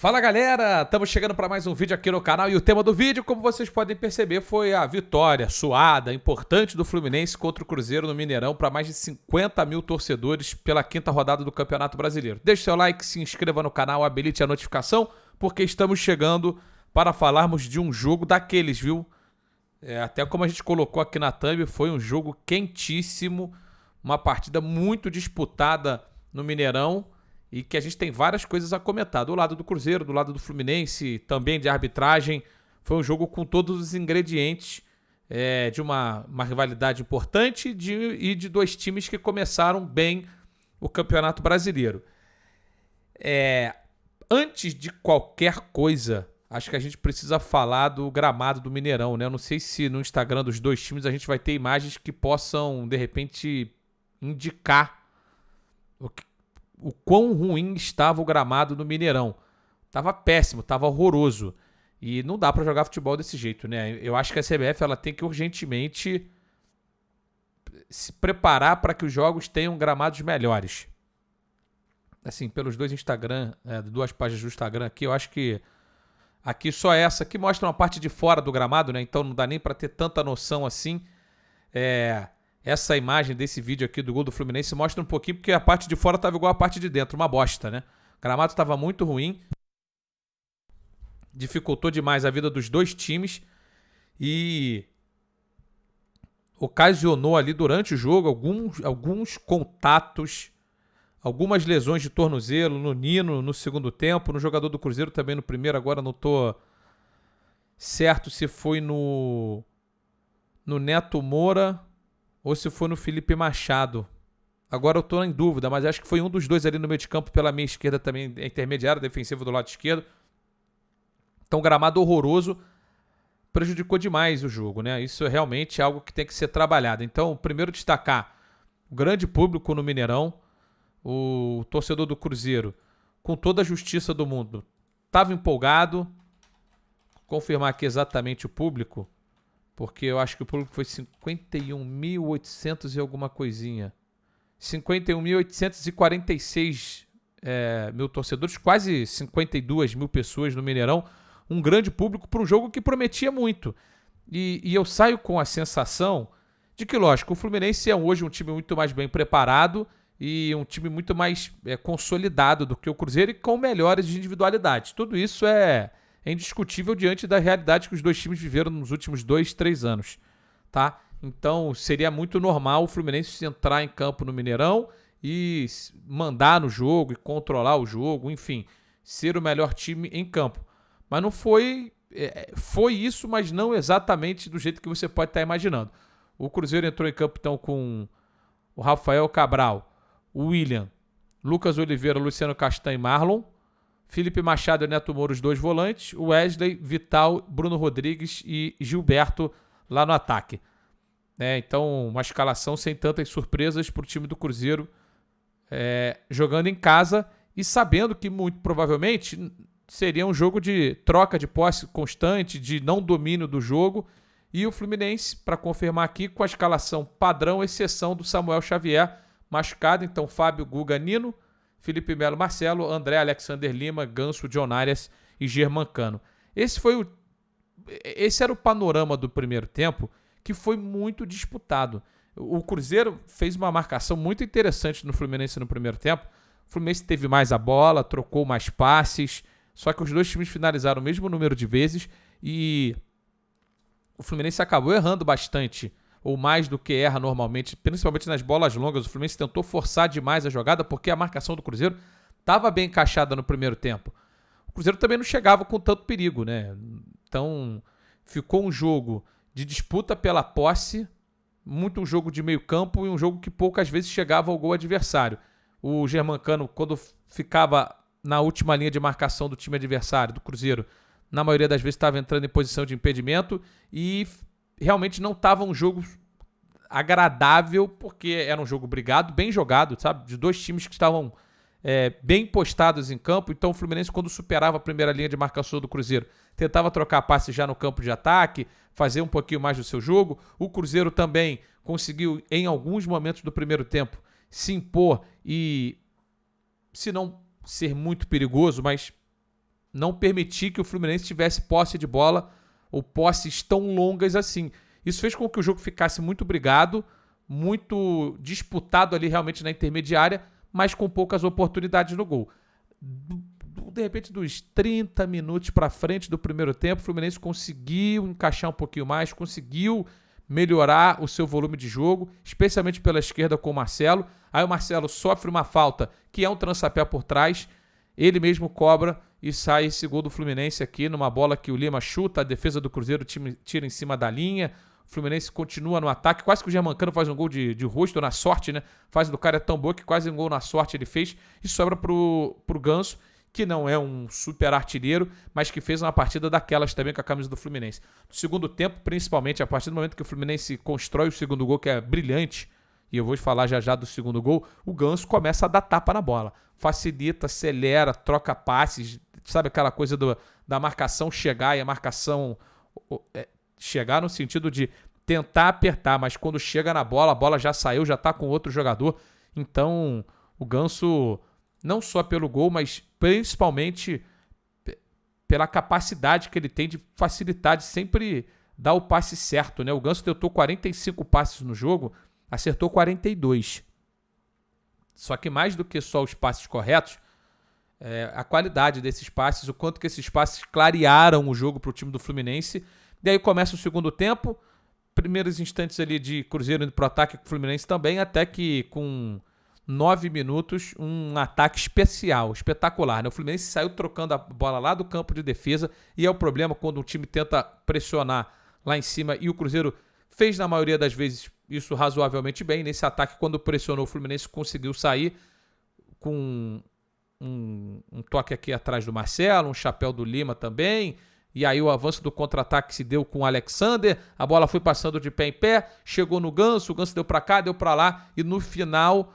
Fala galera, estamos chegando para mais um vídeo aqui no canal e o tema do vídeo, como vocês podem perceber, foi a vitória suada, importante do Fluminense contra o Cruzeiro no Mineirão para mais de 50 mil torcedores pela quinta rodada do Campeonato Brasileiro. Deixe seu like, se inscreva no canal, habilite a notificação, porque estamos chegando para falarmos de um jogo daqueles, viu? Até como a gente colocou aqui na thumb, foi um jogo quentíssimo, uma partida muito disputada no Mineirão, e que a gente tem várias coisas a comentar. Do lado do Cruzeiro, do lado do Fluminense, também de arbitragem. Foi um jogo com todos os ingredientes de uma rivalidade importante e de dois times que começaram bem o Campeonato Brasileiro. Antes de qualquer coisa, acho que a gente precisa falar do gramado do Mineirão, né? Eu não sei se no Instagram dos dois times a gente vai ter imagens que possam, de repente, indicar o quão ruim estava o gramado no Mineirão. Tava péssimo, tava horroroso. E não dá pra jogar futebol desse jeito, né? Eu acho que a CBF ela tem que urgentemente se preparar para que os jogos tenham gramados melhores. Assim, pelos dois Instagram, duas páginas do Instagram aqui, eu acho que aqui só essa aqui mostra uma parte de fora do gramado, né? Então não dá nem pra ter tanta noção assim. Essa imagem desse vídeo aqui do gol do Fluminense mostra um pouquinho, porque a parte de fora estava igual a parte de dentro, uma bosta, né? O gramado estava muito ruim, dificultou demais a vida dos dois times e ocasionou ali durante o jogo alguns contatos, algumas lesões de tornozelo no Nino no segundo tempo, no jogador do Cruzeiro também no primeiro. Agora não estou certo se foi no Neto Moura ou se foi no Felipe Machado. Agora eu tô em dúvida, mas acho que foi um dos dois ali no meio de campo pela minha esquerda também, intermediário, defensivo do lado esquerdo. Então gramado horroroso, prejudicou demais o jogo, né? Isso é realmente algo que tem que ser trabalhado. Então, primeiro destacar o grande público no Mineirão, o torcedor do Cruzeiro, com toda a justiça do mundo, estava empolgado. Vou confirmar aqui exatamente o público, porque eu acho que o público foi 51.800 e alguma coisinha. 51.846 mil torcedores, quase 52 mil pessoas no Mineirão. Um grande público para um jogo que prometia muito. E eu saio com a sensação de que, lógico, o Fluminense é hoje um time muito mais bem preparado e um time muito mais consolidado do que o Cruzeiro e com melhores individualidades. Tudo isso é indiscutível diante da realidade que os dois times viveram nos últimos 2-3 anos, tá? Então seria muito normal o Fluminense entrar em campo no Mineirão e mandar no jogo e controlar o jogo, enfim, ser o melhor time em campo. Mas não foi, foi isso, mas não exatamente do jeito que você pode estar imaginando. O Cruzeiro entrou em campo então com o Rafael Cabral, o William, Lucas Oliveira, Luciano Castanho e Marlon, Felipe Machado e Neto Moura, os dois volantes, Wesley, Vital, Bruno Rodrigues e Gilberto lá no ataque. Então, uma escalação sem tantas surpresas para o time do Cruzeiro, jogando em casa e sabendo que muito provavelmente seria um jogo de troca de posse constante, de não domínio do jogo. E o Fluminense, para confirmar aqui, com a escalação padrão, exceção do Samuel Xavier machucado. Então, Fábio, Guga, Nino, Felipe Melo, Marcelo, André, Alexander Lima, Ganso, John Arias e Germancano. Esse era o panorama do primeiro tempo, que foi muito disputado. O Cruzeiro fez uma marcação muito interessante no Fluminense no primeiro tempo. O Fluminense teve mais a bola, trocou mais passes, só que os dois times finalizaram o mesmo número de vezes e o Fluminense acabou errando bastante, ou mais do que erra normalmente, principalmente nas bolas longas. O Fluminense tentou forçar demais a jogada porque a marcação do Cruzeiro estava bem encaixada no primeiro tempo. O Cruzeiro também não chegava com tanto perigo, né? Então ficou um jogo de disputa pela posse, muito um jogo de meio campo e um jogo que poucas vezes chegava ao gol adversário. O Germancano, quando ficava na última linha de marcação do time adversário, do Cruzeiro, na maioria das vezes estava entrando em posição de impedimento e realmente não estava um jogo agradável, porque era um jogo brigado, bem jogado, sabe? De dois times que estavam bem postados em campo. Então o Fluminense, quando superava a primeira linha de marcação do Cruzeiro, tentava trocar passe já no campo de ataque, fazer um pouquinho mais do seu jogo. O Cruzeiro também conseguiu, em alguns momentos do primeiro tempo, se impor e, se não ser muito perigoso, mas não permitir que o Fluminense tivesse posse de bola ou posses tão longas assim. Isso fez com que o jogo ficasse muito brigado, muito disputado ali realmente na intermediária, mas com poucas oportunidades no gol. De repente, dos 30 minutos para frente do primeiro tempo, o Fluminense conseguiu encaixar um pouquinho mais, conseguiu melhorar o seu volume de jogo, especialmente pela esquerda com o Marcelo. Aí o Marcelo sofre uma falta, que é um trançapé por trás, ele mesmo cobra e sai esse gol do Fluminense aqui, numa bola que o Lima chuta, a defesa do Cruzeiro tira em cima da linha, o Fluminense continua no ataque, quase que o Germancano faz um gol de rosto na sorte, né? Faz do cara tão boa que quase um gol na sorte ele fez, e sobra pro Ganso, que não é um super artilheiro, mas que fez uma partida daquelas também com a camisa do Fluminense. No segundo tempo, principalmente, a partir do momento que o Fluminense constrói o segundo gol, que é brilhante, e eu vou falar já do segundo gol, o Ganso começa a dar tapa na bola. Facilita, acelera, troca passes, sabe aquela coisa da marcação chegar, e a marcação chegar no sentido de tentar apertar, mas quando chega na bola, a bola já saiu, já está com outro jogador. Então, o Ganso, não só pelo gol, mas principalmente pela capacidade que ele tem de facilitar, de sempre dar o passe certo, né? O Ganso tentou 45 passes no jogo, acertou 42. Só que mais do que só os passes corretos, a qualidade desses passes, o quanto que esses passes clarearam o jogo para o time do Fluminense. Daí começa o segundo tempo, primeiros instantes ali de Cruzeiro indo para o ataque com o Fluminense também, até que com 9 minutos, um ataque espetacular, né? O Fluminense saiu trocando a bola lá do campo de defesa, e é o problema quando um time tenta pressionar lá em cima, e o Cruzeiro fez na maioria das vezes isso razoavelmente bem. Nesse ataque, quando pressionou, o Fluminense conseguiu sair com um toque aqui atrás do Marcelo, um chapéu do Lima também, e aí o avanço do contra-ataque se deu com o Alexander, a bola foi passando de pé em pé, chegou no Ganso, o Ganso deu para cá, deu para lá, e no final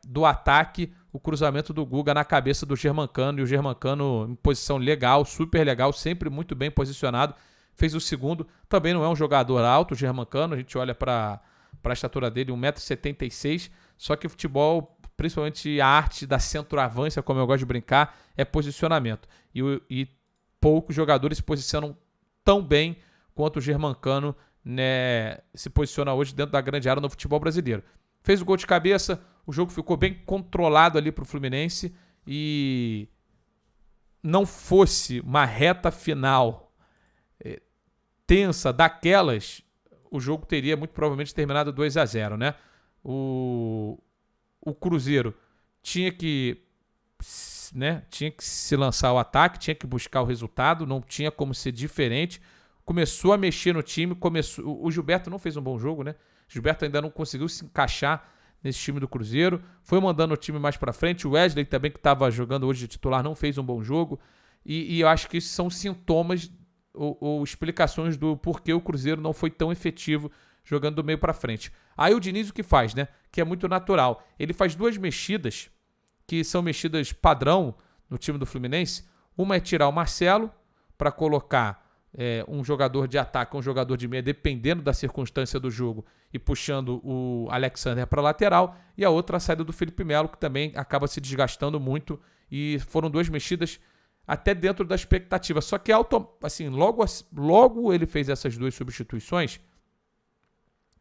do ataque, o cruzamento do Guga na cabeça do Germancano, e o Germancano em posição legal, super legal, sempre muito bem posicionado, fez o segundo. Também não é um jogador alto, o Germancano, a gente olha para a estatura dele, 1,76 m, só que o futebol, principalmente a arte da centroavância, como eu gosto de brincar, é posicionamento. E poucos jogadores se posicionam tão bem quanto o Germancano, né, se posiciona hoje dentro da grande área no futebol brasileiro. Fez o gol de cabeça, o jogo ficou bem controlado ali para o Fluminense, e não fosse uma reta final tensa daquelas, o jogo teria muito provavelmente terminado 2-0, né? O Cruzeiro tinha que se lançar ao ataque, tinha que buscar o resultado, não tinha como ser diferente. Começou a mexer no time, o Gilberto não fez um bom jogo, né? O Gilberto ainda não conseguiu se encaixar nesse time do Cruzeiro, foi mandando o time mais para frente. O Wesley também, que estava jogando hoje de titular, não fez um bom jogo, e eu acho que isso são sintomas ou explicações do porquê o Cruzeiro não foi tão efetivo jogando do meio para frente. Aí o Diniz o que faz, né? Que é muito natural. Ele faz duas mexidas, que são mexidas padrão no time do Fluminense. Uma é tirar o Marcelo para colocar um jogador de ataque, um jogador de meia, dependendo da circunstância do jogo, e puxando o Alexander para a lateral. E a outra, a saída do Felipe Melo, que também acaba se desgastando muito. E foram duas mexidas até dentro da expectativa. Só que assim, logo ele fez essas duas substituições,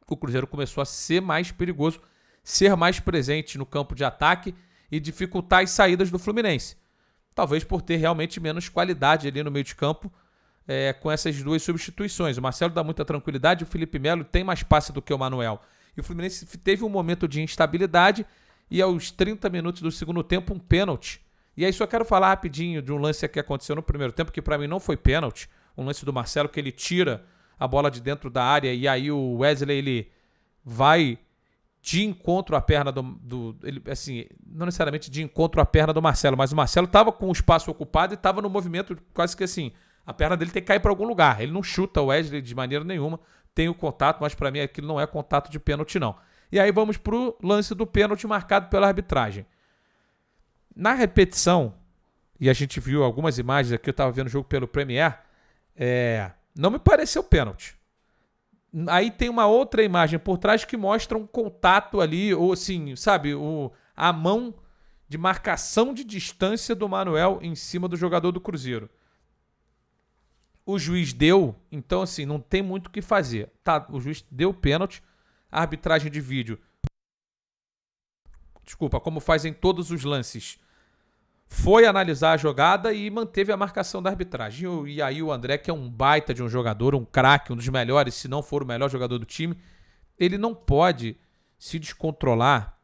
o Cruzeiro começou a ser mais perigoso, ser mais presente no campo de ataque e dificultar as saídas do Fluminense. Talvez por ter realmente menos qualidade ali no meio de campo, com essas duas substituições. O Marcelo dá muita tranquilidade, o Felipe Melo tem mais passe do que o Manuel. E o Fluminense teve um momento de instabilidade, e aos 30 minutos do segundo tempo, um pênalti. E aí só quero falar rapidinho de um lance que aconteceu no primeiro tempo, que para mim não foi pênalti. Um lance do Marcelo, que ele tira a bola de dentro da área, e aí o Wesley ele vai de encontro à perna assim, não necessariamente de encontro à perna do Marcelo, mas o Marcelo estava com o espaço ocupado e estava no movimento quase que assim, a perna dele tem que cair para algum lugar. Ele não chuta o Wesley de maneira nenhuma, tem o contato, mas para mim aquilo não é contato de pênalti não. E aí vamos pro lance do pênalti marcado pela arbitragem. Na repetição, e a gente viu algumas imagens aqui, eu estava vendo o jogo pelo Premier, não me pareceu pênalti. Aí tem uma outra imagem por trás que mostra um contato ali, ou assim, sabe, a mão de marcação de distância do Manuel em cima do jogador do Cruzeiro. O juiz deu, então assim, não tem muito o que fazer. Tá, o juiz deu o pênalti, a arbitragem de vídeo, como faz em todos os lances, foi analisar a jogada e manteve a marcação da arbitragem. E aí o André, que é um baita de um jogador, um craque, um dos melhores, se não for o melhor jogador do time, ele não pode se descontrolar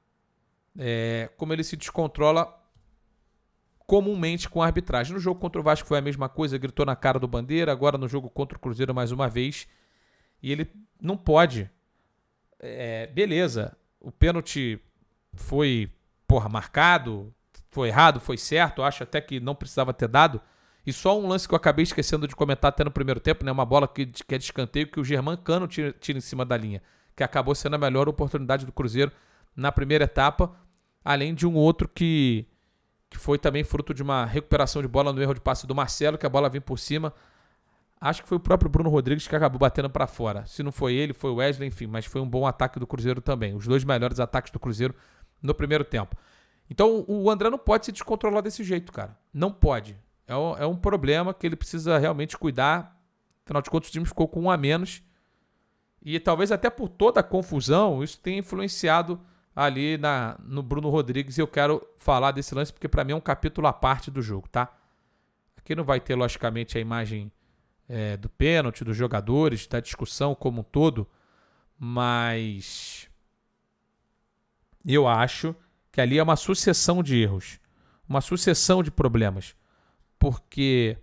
como ele se descontrola comumente com a arbitragem. No jogo contra o Vasco foi a mesma coisa, gritou na cara do Bandeira, agora no jogo contra o Cruzeiro mais uma vez. E ele não pode. Beleza, o pênalti foi marcado, foi errado, foi certo, acho até que não precisava ter dado. E só um lance que eu acabei esquecendo de comentar até no primeiro tempo, né? Uma bola que é de escanteio que o Germán Cano tira em cima da linha, que acabou sendo a melhor oportunidade do Cruzeiro na primeira etapa, além de um outro que foi também fruto de uma recuperação de bola no erro de passe do Marcelo, que a bola vem por cima. Acho que foi o próprio Bruno Rodrigues que acabou batendo para fora. Se não foi ele, foi o Wesley, enfim, mas foi um bom ataque do Cruzeiro também. Os dois melhores ataques do Cruzeiro no primeiro tempo. Então o André não pode se descontrolar desse jeito, cara. Não pode. É um problema que ele precisa realmente cuidar. Afinal de contas, o time ficou com um a menos. E talvez até por toda a confusão, isso tenha influenciado ali no Bruno Rodrigues. E eu quero falar desse lance porque para mim é um capítulo à parte do jogo, tá? Aqui não vai ter, logicamente, a imagem do pênalti, dos jogadores, da discussão como um todo. Mas eu acho que ali é uma sucessão de erros, uma sucessão de problemas, porque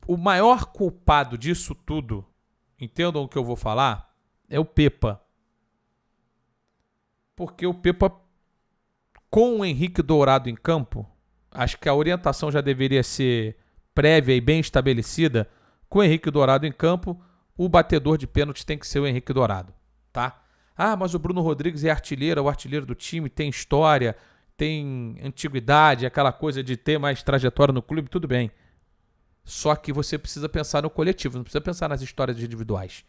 o maior culpado disso tudo, entendam o que eu vou falar, é o Pepa. Porque o Pepa, com o Henrique Dourado em campo, acho que a orientação já deveria ser prévia e bem estabelecida. Com o Henrique Dourado em campo, o batedor de pênaltis tem que ser o Henrique Dourado, tá? Ah, mas o Bruno Rodrigues é o artilheiro do time, tem história, tem antiguidade, aquela coisa de ter mais trajetória no clube, tudo bem. Só que você precisa pensar no coletivo, não precisa pensar nas histórias individuais.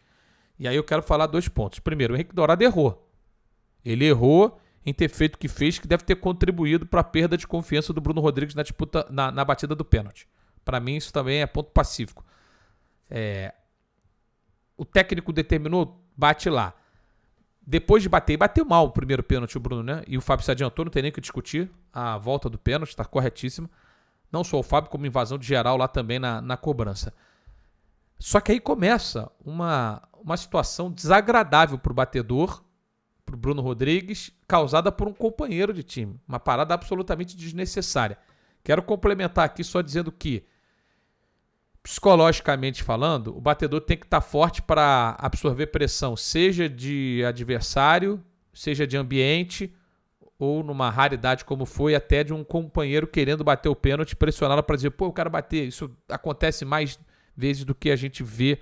E aí eu quero falar 2 pontos. Primeiro, o Henrique Dourado errou. Ele errou em ter feito o que fez, que deve ter contribuído para a perda de confiança do Bruno Rodrigues na disputa, na batida do pênalti. Para mim, isso também é ponto pacífico. O técnico determinou, bate lá. Depois de bater, bateu mal o primeiro pênalti o Bruno, né? E o Fábio se adiantou, não tem nem o que discutir. A volta do pênalti está corretíssima. Não só o Fábio, como invasão de geral lá também na cobrança. Só que aí começa uma situação desagradável para o batedor, para o Bruno Rodrigues, causada por um companheiro de time. Uma parada absolutamente desnecessária. Quero complementar aqui só dizendo que, psicologicamente falando, o batedor tem que estar forte para absorver pressão, seja de adversário, seja de ambiente, ou numa raridade como foi, até de um companheiro querendo bater o pênalti, pressioná-lo para dizer, pô, eu quero bater. Isso acontece mais vezes do que a gente vê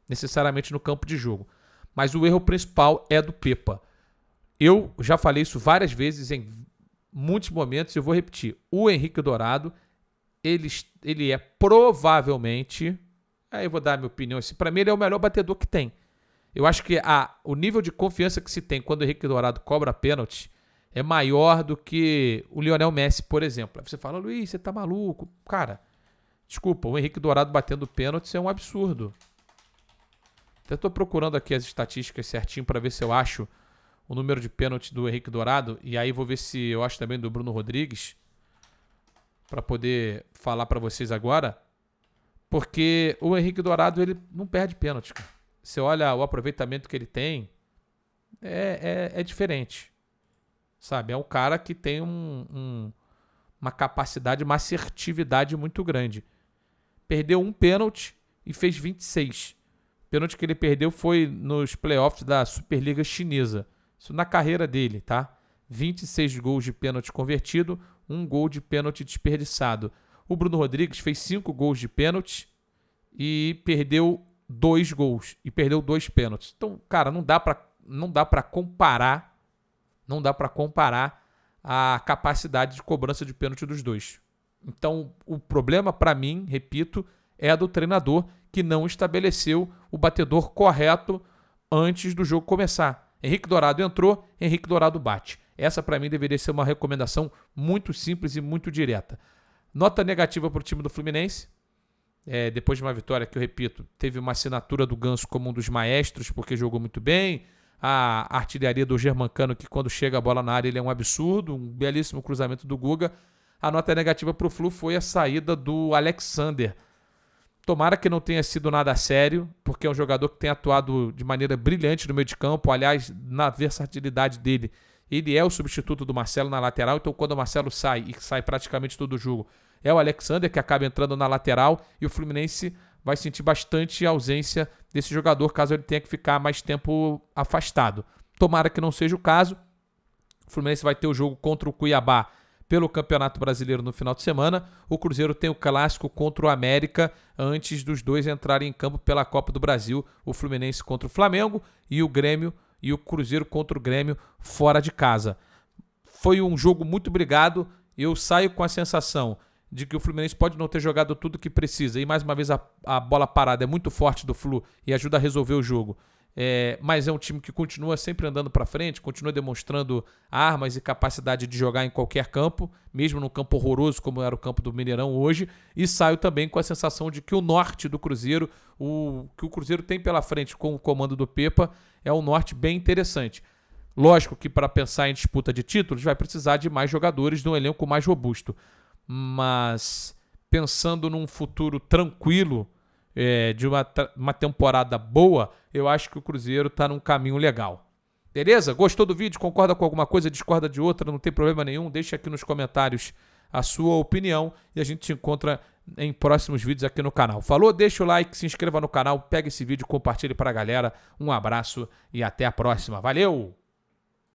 necessariamente no campo de jogo. Mas o erro principal é do Pepa. Eu já falei isso várias vezes em muitos momentos, eu vou repetir. O Henrique Dourado, ele é provavelmente, aí eu vou dar a minha opinião, assim, para mim ele é o melhor batedor que tem. Eu acho que o nível de confiança que se tem quando o Henrique Dourado cobra pênalti é maior do que o Lionel Messi, por exemplo. Aí você fala, Luiz, você tá maluco? Cara, desculpa, o Henrique Dourado batendo pênalti é um absurdo. Até tô procurando aqui as estatísticas certinho para ver se eu acho o número de pênaltis do Henrique Dourado, e aí vou ver se eu acho também do Bruno Rodrigues, para poder falar para vocês agora, porque o Henrique Dourado ele não perde pênalti, cara. Você olha o aproveitamento que ele tem, é diferente, sabe? É um cara que tem uma capacidade, uma assertividade muito grande. Perdeu um pênalti e fez 26. O pênalti que ele perdeu foi nos playoffs da Superliga Chinesa. Isso na carreira dele, tá? 26 gols de pênalti convertido, 1 gol de pênalti desperdiçado. O Bruno Rodrigues fez 5 gols de pênalti e perdeu 2 gols. E perdeu 2 pênaltis. Então, cara, não dá pra comparar a capacidade de cobrança de pênalti dos dois. Então, o problema para mim, repito, é a do treinador que não estabeleceu o batedor correto antes do jogo começar. Henrique Dourado entrou, Henrique Dourado bate. Essa, para mim, deveria ser uma recomendação muito simples e muito direta. Nota negativa para o time do Fluminense. Depois de uma vitória que, eu repito, teve uma assinatura do Ganso como um dos maestros, porque jogou muito bem. A artilharia do Germancano, que quando chega a bola na área ele é um absurdo, um belíssimo cruzamento do Guga. A nota negativa para o Flu foi a saída do Alexander. Tomara que não tenha sido nada sério, porque é um jogador que tem atuado de maneira brilhante no meio de campo. Aliás, na versatilidade dele, ele é o substituto do Marcelo na lateral. Então, quando o Marcelo sai, e sai praticamente todo o jogo, é o Alexander que acaba entrando na lateral. E o Fluminense vai sentir bastante a ausência desse jogador, caso ele tenha que ficar mais tempo afastado. Tomara que não seja o caso. O Fluminense vai ter o jogo contra o Cuiabá pelo Campeonato Brasileiro no final de semana. O Cruzeiro tem o clássico contra o América antes dos dois entrarem em campo pela Copa do Brasil. O Fluminense contra o Flamengo e o Grêmio e o Cruzeiro contra o Grêmio fora de casa. Foi um jogo muito brigado. Eu saio com a sensação de que o Fluminense pode não ter jogado tudo o que precisa. E mais uma vez a bola parada é muito forte do Flu e ajuda a resolver o jogo. Mas é um time que continua sempre andando para frente, continua demonstrando armas e capacidade de jogar em qualquer campo, mesmo num campo horroroso como era o campo do Mineirão hoje, e saio também com a sensação de que o norte do Cruzeiro, que o Cruzeiro tem pela frente com o comando do Pepa, é um norte bem interessante. Lógico que para pensar em disputa de títulos vai precisar de mais jogadores, de um elenco mais robusto, mas pensando num futuro tranquilo, de uma temporada boa, eu acho que o Cruzeiro está num caminho legal. Beleza? Gostou do vídeo? Concorda com alguma coisa? Discorda de outra? Não tem problema nenhum. Deixa aqui nos comentários a sua opinião e a gente se encontra em próximos vídeos aqui no canal. Falou? Deixa o like, se inscreva no canal, pega esse vídeo, compartilhe para a galera. Um abraço e até a próxima. Valeu!